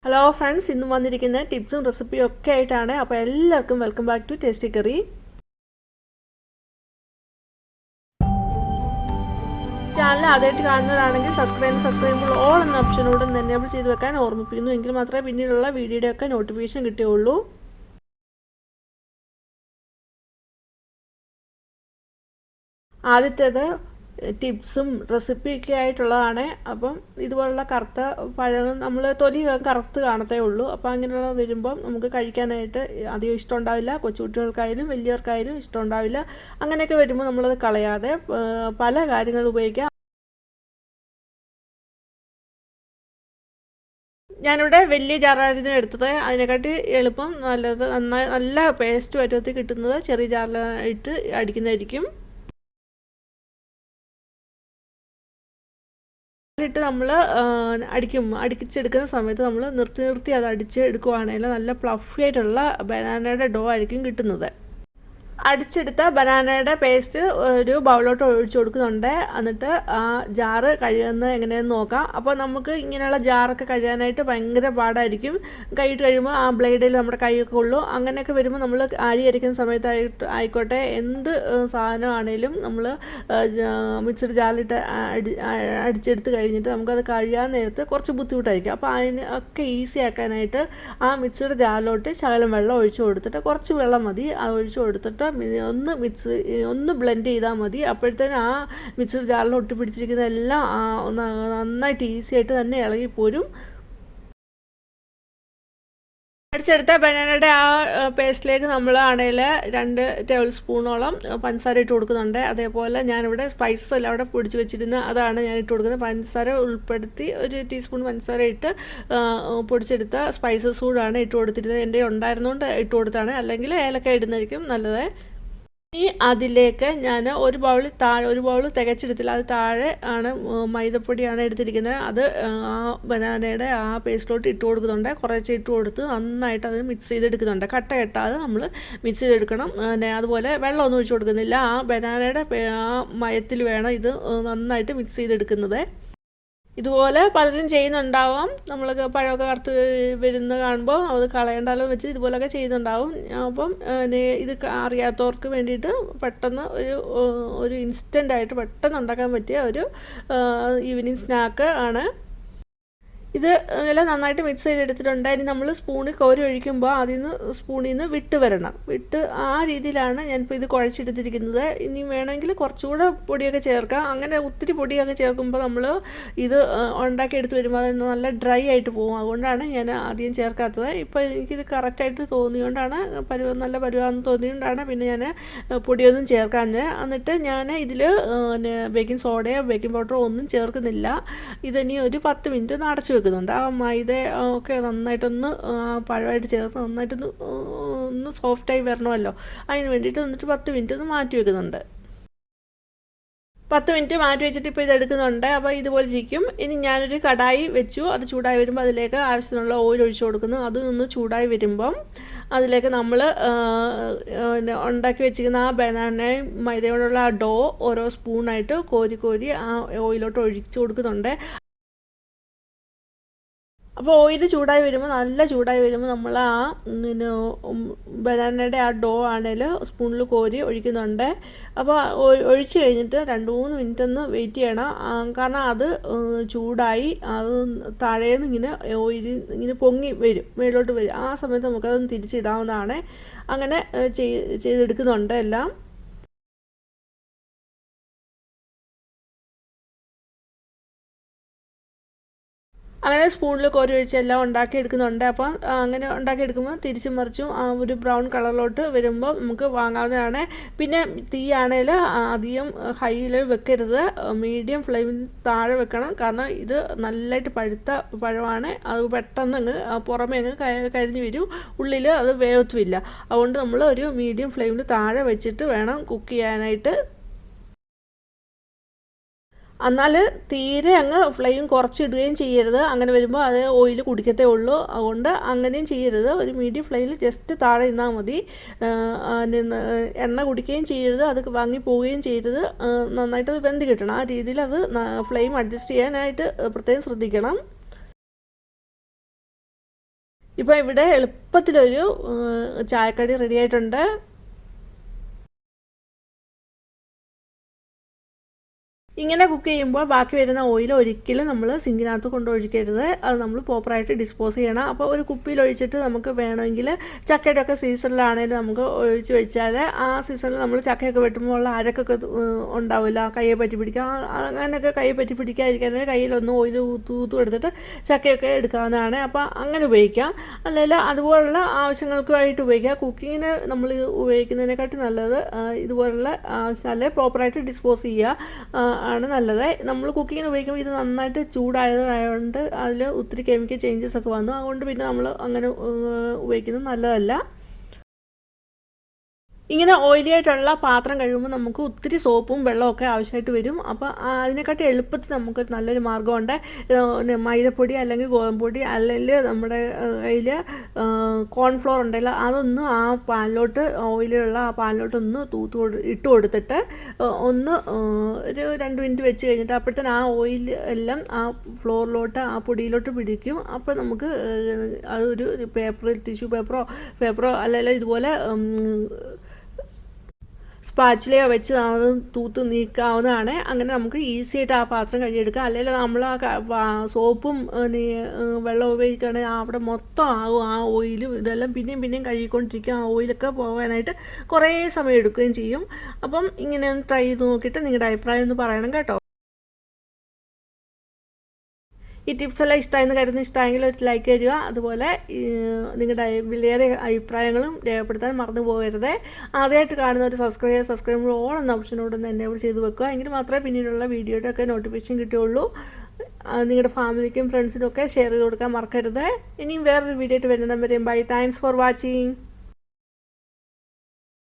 Hello friends, ഇന്ന് വന്നിരിക്കുന്ന ടിപ്സും റെസിപ്പിയും ഒക്കെ ആയിട്ടാണ്. അപ്പോൾ എല്ലാവർക്കും welcome back to tasty curry. Channel ആദ്യമായിട്ട് കാണുന്നവരാണെങ്കിൽ സബ്സ്ക്രൈബ് ഓൾ എന്ന ഓപ്ഷനോട് എനേബിൾ ചെയ്ത് വെക്കാൻ ഓർമ്മിപ്പിക്കുന്നു. എങ്കിൽ മാത്രമേ പിന്നീടുള്ള വീഡിയോയുടെ ഒക്കെ നോട്ടിഫിക്കേഷൻ കിട്ടുകയുള്ളൂ. ആദ്യത്തേത് ടിപ്സും റെസിപ്പിയൊക്കെ ആയിട്ടുള്ളതാണ്. അപ്പം ഇതുപോലുള്ള കറുത്ത പഴങ്ങൾ നമ്മൾ തൊലി കറുത്ത് കാണത്തേ ഉള്ളൂ. അപ്പോൾ അങ്ങനെയുള്ള വരുമ്പം നമുക്ക് കഴിക്കാനായിട്ട് അധികം ഇഷ്ടമുണ്ടാവില്ല. കൊച്ചുകുട്ടികൾക്കായാലും വലിയവർക്കായാലും ഇഷ്ടമുണ്ടാവില്ല. അങ്ങനെയൊക്കെ വരുമ്പോൾ നമ്മളത് കളയാതെ പല കാര്യങ്ങൾ ഉപയോഗിക്കാം. ഞാനിവിടെ വലിയ ജാറായിരുന്നു എടുത്തത്. അതിനെക്കാട്ടി എളുപ്പം നല്ല പേസ്റ്റ് പരുവത്തിൽ കിട്ടുന്നത് ചെറിയ ജാറിലായിട്ട് അടിക്കുന്നതായിരിക്കും. ഇട്ട് നമ്മൾ അടിച്ചെടുക്കുന്ന സമയത്ത് നമ്മൾ നിർത്തി അത് അടിച്ചെടുക്കുകയാണെങ്കിൽ നല്ല ഫ്ലഫി ആയിട്ടുള്ള ബനാനയുടെ ഡോ ആയിരിക്കും കിട്ടുന്നത്. അടിച്ചെടുത്ത ബനാനയുടെ പേസ്റ്റ് ഒരു ബൗളിലോട്ട് ഒഴിച്ചു കൊടുക്കുന്നുണ്ട്. എന്നിട്ട് ആ ജാറ് കഴുകുന്നത് എങ്ങനെയെന്ന് നോക്കാം. അപ്പോൾ നമുക്ക് ഇങ്ങനെയുള്ള ജാറൊക്കെ കഴുകാനായിട്ട് ഭയങ്കര പാടായിരിക്കും. കൈയിട്ട് കഴിയുമ്പോൾ ആ ബ്ലേഡിൽ നമ്മുടെ കൈയൊക്കെ ഉള്ളൂ. അങ്ങനെയൊക്കെ വരുമ്പോൾ നമ്മൾ അരി അരിക്കുന്ന സമയത്തായിക്കോട്ടെ എന്ത് സാധനമാണേലും നമ്മൾ മിക്സഡ് ജാറിലിട്ട് അടിച്ചെടുത്ത് കഴിഞ്ഞിട്ട് നമുക്കത് കഴുകാൻ നേരത്ത് കുറച്ച് ബുദ്ധിമുട്ടായിരിക്കും. അപ്പോൾ അതിന് ഒക്കെ ഈസി ആക്കാനായിട്ട് ആ മിക്സഡ് ജാറിലോട്ട് ശകലം വെള്ളം ഒഴിച്ചു കൊടുത്തിട്ട്, കുറച്ച് വെള്ളം മതി, അത് ഒഴിച്ചു കൊടുത്തിട്ട് ഒന്ന് ബ്ലെൻഡ് ചെയ്താൽ മതി. അപ്പോഴത്തേനും ആ മിക്സർ ജാറിൽ ഒട്ടിപ്പിടിച്ചിരിക്കുന്നതെല്ലാം നന്നായിട്ട് ഈസി ആയിട്ട് തന്നെ ഇളകിപ്പോരും. അടിച്ചെടുത്ത ബനാനയുടെ ആ പേസ്റ്റിലേക്ക് നമ്മൾ ആണെങ്കിൽ 2 ടേബിൾ സ്പൂണോളം പഞ്ചസാര ഇട്ട് കൊടുക്കുന്നുണ്ട്. അതേപോലെ ഞാനിവിടെ സ്പൈസസ് എല്ലാം അവിടെ പൊടിച്ച് വെച്ചിരുന്ന അതാണ് ഞാൻ ഇട്ട് കൊടുക്കുന്നത്. പഞ്ചസാര ഉൾപ്പെടുത്തി 1 ടീസ്പൂൺ പഞ്ചസാര ഇട്ട് പൊടിച്ചെടുത്ത സ്പൈസസ് കൂടാണ് ഇട്ട് കൊടുത്തിരുന്നത്. എൻ്റെ ഉണ്ടായിരുന്നുകൊണ്ട് ഇട്ട് കൊടുത്താണ്, അല്ലെങ്കിൽ ഏലക്ക ഇടുന്നതായിരിക്കും നല്ലത്. ഇനി അതിലേക്ക് ഞാൻ ഒരു ബൗൾ തികച്ചെടുത്തില്ല, അത് താഴെ ആണ് മൈദപ്പൊടിയാണ് എടുത്തിരിക്കുന്നത്. അത് ആ ബനാനയുടെ ആ പേസ്റ്റിലോട്ട് ഇട്ട് കൊടുക്കുന്നുണ്ട്. കുറച്ച് ഇട്ട് കൊടുത്ത് നന്നായിട്ട് അത് മിക്സ് ചെയ്തെടുക്കുന്നുണ്ട്. കട്ട കെട്ടാതെ നമ്മൾ മിക്സ് ചെയ്തെടുക്കണം. അതുപോലെ വെള്ളമൊന്നും ഒഴിച്ച് കൊടുക്കുന്നില്ല. ആ ബനാനയുടെ ആ മയത്തിൽ വേണം ഇത് നന്നായിട്ട് മിക്സ് ചെയ്തെടുക്കുന്നത്. ഇതുപോലെ പലരും ചെയ്യുന്നുണ്ടാവാം. നമ്മൾ പഴമൊക്കെ കറുത്ത് വരുന്ന കാണുമ്പോൾ അത് കളയണ്ടല്ലോ വെച്ച് ഇതുപോലെയൊക്കെ ചെയ്യുന്നുണ്ടാവും. അപ്പം ഇത് അറിയാത്തവർക്ക് വേണ്ടിയിട്ട് പെട്ടെന്ന് ഒരു ഇൻസ്റ്റൻ്റായിട്ട് പെട്ടെന്ന് ഉണ്ടാക്കാൻ പറ്റിയ ഒരു ഈവനിങ് സ്നാക്ക് ആണ് ഇത്. എല്ലാം നന്നായിട്ട് മിക്സ് ചെയ്തെടുത്തിട്ടുണ്ട്. ഇനി നമ്മൾ സ്പൂണിൽ കോരി ഒഴിക്കുമ്പോൾ സ്പൂണിൽ നിന്ന് വിട്ട് ആ രീതിയിലാണ് ഞാനിപ്പോൾ ഇത് കുഴച്ചെടുത്തിരിക്കുന്നത്. ഇനി വേണമെങ്കിൽ കുറച്ചുകൂടെ പൊടിയൊക്കെ ചേർക്കാം. അങ്ങനെ ഒത്തിരി പൊടിയൊക്കെ ചേർക്കുമ്പോൾ നമ്മൾ ഇത് ഉണ്ടാക്കിയെടുത്ത് വരുമ്പോൾ അത് നല്ല ഡ്രൈ ആയിട്ട് പോകും. അതുകൊണ്ടാണ് ഞാൻ ആദ്യം ചേർക്കാത്തത്. ഇപ്പോൾ എനിക്കിത് കറക്റ്റായിട്ട് തോന്നിയോണ്ടാണ്, നല്ല പരുവാന്ന് തോന്നിയോണ്ടാണ് പിന്നെ ഞാൻ പൊടിയൊന്നും ചേർക്കാഞ്ഞത്. എന്നിട്ട് ഞാൻ ഇതിൽ ബേക്കിംഗ് സോഡയോ ബേക്കിംഗ് പൗഡറോ ഒന്നും ചേർക്കുന്നില്ല. ഇതിനി ഒരു 10 മിനിറ്റ് ഒന്ന് അടച്ചു വെക്കുന്നുണ്ട്. ആ മൈദ ഒക്കെ നന്നായിട്ടൊന്ന് പഴമായിട്ട് ചേർത്ത് നന്നായിട്ടൊന്ന് സോഫ്റ്റായി വരണമല്ലോ, അതിന് വേണ്ടിയിട്ട് എന്നിട്ട് 10 മിനിറ്റ് ഒന്ന് മാറ്റി വെക്കുന്നുണ്ട്. 10 മിനിറ്റ് മാറ്റി വെച്ചിട്ട് ഇപ്പോൾ ഇതെടുക്കുന്നുണ്ട്. അപ്പോൾ ഇതുപോലെ ഇരിക്കും. ഇനി ഞാനൊരു കടായി വെച്ചു. അത് ചൂടായി വരുമ്പോൾ അതിലേക്ക് ആവശ്യത്തിനുള്ള ഓയിൽ ഒഴിച്ചു കൊടുക്കുന്നു. അതൊന്ന് ചൂടായി വരുമ്പം അതിലേക്ക് നമ്മൾ ഉണ്ടാക്കി വെച്ചിരിക്കുന്ന ആ ബനാനയും മൈദയോടുള്ള ആ ഡോ ഓരോ സ്പൂണായിട്ട് കോരി ആ ഓയിലോട്ട് ഒഴിച്ചു കൊടുക്കുന്നുണ്ട്. അപ്പോൾ ഓയിൽ നല്ല ചൂടായി വരുമ്പോൾ നമ്മൾ ആ ബനാനയുടെ ആ ഡോ ആണെങ്കിൽ സ്പൂണിൽ കോരി ഒഴിക്കുന്നുണ്ട്. അപ്പോൾ ഒഴിച്ച് കഴിഞ്ഞിട്ട് 2-3 മിനിറ്റ് ഒന്ന് വെയിറ്റ് ചെയ്യണം. കാരണം അത് ചൂടായി അത് താഴേന്ന് ഇങ്ങനെ ഓയിൽ ഇങ്ങനെ പൊങ്ങി വരും, മേലോട്ട് വരും. ആ സമയത്ത് നമുക്കതൊന്ന് തിരിച്ചിടാവുന്നതാണ്. അങ്ങനെ ചെയ്തെടുക്കുന്നുണ്ട് എല്ലാം. അങ്ങനെ സ്പൂണിൽ കോരി ഒഴിച്ച് എല്ലാം ഉണ്ടാക്കിയെടുക്കുന്നുണ്ട്. അപ്പം അങ്ങനെ ഉണ്ടാക്കിയെടുക്കുമ്പോൾ തിരിച്ചും മറിച്ചും ഒരു ബ്രൗൺ കളറിലോട്ട് വരുമ്പോൾ നമുക്ക് വാങ്ങാവുന്നതാണ്. പിന്നെ തീയാണേൽ അധികം ഹൈയിൽ വെക്കരുത്, മീഡിയം ഫ്ലെയിമിൽ താഴെ വെക്കണം. കാരണം ഇത് നല്ലതായിട്ട് പഴുത്ത പഴമാണ്. അത് പെട്ടെന്ന് പുറമേ കരിഞ്ഞു വരും, ഉള്ളിൽ അത് വേവത്തുമില്ല. അതുകൊണ്ട് നമ്മൾ ഒരു മീഡിയം ഫ്ലെയിമിൽ താഴെ വെച്ചിട്ട് വേണം കുക്ക് ചെയ്യാനായിട്ട്. എന്നാൽ തീരെ അങ്ങ് ഫ്ലെയിം കുറച്ചിടുകയും ചെയ്യരുത്. അങ്ങനെ വരുമ്പോൾ അത് ഓയിൽ കുടിക്കത്തേ ഉള്ളൂ. അതുകൊണ്ട് അങ്ങനെയും ചെയ്യരുത്. ഒരു മീഡിയം ഫ്ലെയിമിൽ ജസ്റ്റ് താഴെ നിന്നാൽ മതി. എണ്ണ കുടിക്കുകയും ചെയ്യരുത്, അത് വാങ്ങി പോവുകയും ചെയ്യരുത്. നന്നായിട്ട് അത് വെന്ത് കിട്ടണം. ആ രീതിയിൽ അത് ഫ്ലെയിം അഡ്ജസ്റ്റ് ചെയ്യാനായിട്ട് പ്രത്യേകം ശ്രദ്ധിക്കണം. ഇപ്പോൾ ഇവിടെ എളുപ്പത്തിലൊരു ചായക്കടി റെഡി ആയിട്ടുണ്ട്. ഇങ്ങനെ കുക്ക് ചെയ്യുമ്പോൾ ബാക്കി വരുന്ന ഓയിൽ ഒരിക്കലും നമ്മൾ സിങ്കിനകത്ത് കൊണ്ടൊഴിക്കരുത്. അത് നമ്മൾ പ്രോപ്പറായിട്ട് ഡിസ്പോസ് ചെയ്യണം. അപ്പോൾ ഒരു കുപ്പിയിൽ ഒഴിച്ചിട്ട് നമുക്ക് വേണമെങ്കിൽ ചക്കയുടെ ഒക്കെ സീസണിലാണെങ്കിലും നമുക്ക് ഒഴിച്ച് വെച്ചാൽ ആ സീസണിൽ നമ്മൾ ചക്കയൊക്കെ വെട്ടുമ്പോൾ ഉള്ള അരക്കൊക്കെ ഉണ്ടാവില്ല, കയ്യെ പറ്റി പിടിക്കുക, അങ്ങനെയൊക്കെ കയ്യെ പറ്റി പിടിക്കാതിരിക്കാനായി കയ്യിലൊന്ന് ഓയിൽ തൂത്ത് എടുത്തിട്ട് ചക്കയൊക്കെ എടുക്കാവുന്നതാണ്. അപ്പോൾ അങ്ങനെ ഉപയോഗിക്കാം. അല്ലെങ്കിൽ അതുപോലുള്ള ആവശ്യങ്ങൾക്കായിട്ട് ഉപയോഗിക്കാം. കുക്കിങ്ങിന് നമ്മൾ ഇത് ഉപയോഗിക്കുന്നതിനെക്കാട്ടി നല്ലത് ഇതുപോലുള്ള ആവശ്യം പ്രോപ്പറായിട്ട് ഡിസ്പോസ് ചെയ്യുക ആണ് നല്ലത്. നമ്മൾ കുക്കിങ്ങിന് ഉപയോഗിക്കുമ്പോൾ ഇത് നന്നായിട്ട് ചൂടായതുകൊണ്ട് അതിൽ ഒത്തിരി കെമിക്കൽ ചേഞ്ചസ് ഒക്കെ വന്നു. അതുകൊണ്ട് പിന്നെ നമ്മൾ അങ്ങനെ ഉപയോഗിക്കുന്നത് നല്ലതല്ല. ഇങ്ങനെ ഓയിലി ആയിട്ടുള്ള പാത്രം കഴുകുമ്പോൾ നമുക്ക് ഒത്തിരി സോപ്പും വെള്ളമൊക്കെ ആവശ്യമായിട്ട് വരും. അപ്പോൾ അതിനെക്കാട്ടി എളുപ്പത്തിൽ നമുക്ക് നല്ലൊരു മാർഗ്ഗമുണ്ട്. മൈദപ്പൊടി അല്ലെങ്കിൽ ഗോതമ്പൊടി അല്ലെങ്കിൽ നമ്മുടെ കയ്യിൽ കോൺഫ്ലോർ ഉണ്ടല്ലോ, അതൊന്ന് ആ പാനിലോട്ട്, ഓയിലുള്ള ആ പാനിലോട്ടൊന്ന് ഇട്ട് കൊടുത്തിട്ട് ഒന്ന് ഒരു 2 മിനിറ്റ് വെച്ച് കഴിഞ്ഞിട്ട് അപ്പോഴത്തേന് ആ ഓയിൽ എല്ലാം ആ ഫ്ലോറിലോട്ട്, ആ പൊടിയിലോട്ട് പിടിക്കും. അപ്പോൾ നമുക്ക് അതൊരു ടിഷ്യൂ പേപ്പറോ അല്ലെങ്കിൽ ഇതുപോലെ സ്പാച്ചിലയോ വെച്ച് അത് തൂത്ത് നീക്കാവുന്നതാണ്. അങ്ങനെ നമുക്ക് ഈസി ആയിട്ട് ആ പാത്രം കഴുകിയെടുക്കാം. അല്ലെങ്കിൽ നമ്മൾ ആ സോപ്പും വെള്ളം ഉപയോഗിക്കുകയാണെങ്കിൽ അവിടെ മൊത്തം ആകും ആ ഓയിലും ഇതെല്ലാം പിന്നെയും കഴുകിക്കൊണ്ടിരിക്കും. ആ ഓയിലൊക്കെ പോകാനായിട്ട് കുറേ സമയം എടുക്കുകയും ചെയ്യും. അപ്പം ഇങ്ങനെ ഒന്ന് ട്രൈ ചെയ്ത് നോക്കിയിട്ട് നിങ്ങളുടെ അഭിപ്രായം ഒന്ന് പറയണം കേട്ടോ. ഈ ടിപ്സ് എല്ലാം ഇഷ്ടമായെന്ന് കരുതുന്ന, ഇഷ്ടമായെങ്കിൽ ഒരു ലൈക്ക് തരിക. അതുപോലെ നിങ്ങളുടെ വിലയേറെ അഭിപ്രായങ്ങളും രേഖപ്പെടുത്താൻ മറന്നു പോകരുത്. ആദ്യമായിട്ട് കാണുന്ന ഒരു സബ്സ്ക്രൈബ് ഓൾ എന്ന ഓപ്ഷനോട് ഒന്ന് എനേബിൾ ചെയ്ത് വെക്കുക. എങ്കിൽ മാത്രമേ പിന്നീടുള്ള വീഡിയോയുടെ ഒക്കെ നോട്ടിഫിക്കേഷൻ കിട്ടുകയുള്ളൂ. നിങ്ങളുടെ ഫാമിലിക്കും ഫ്രണ്ട്സിനും ഒക്കെ ഷെയർ ചെയ്ത് കൊടുക്കാൻ മറക്കരുത്. ഇനിയും വേറൊരു വീഡിയോ ആയിട്ട് വരുന്ന വരെയും ബൈ. Thanks for watching.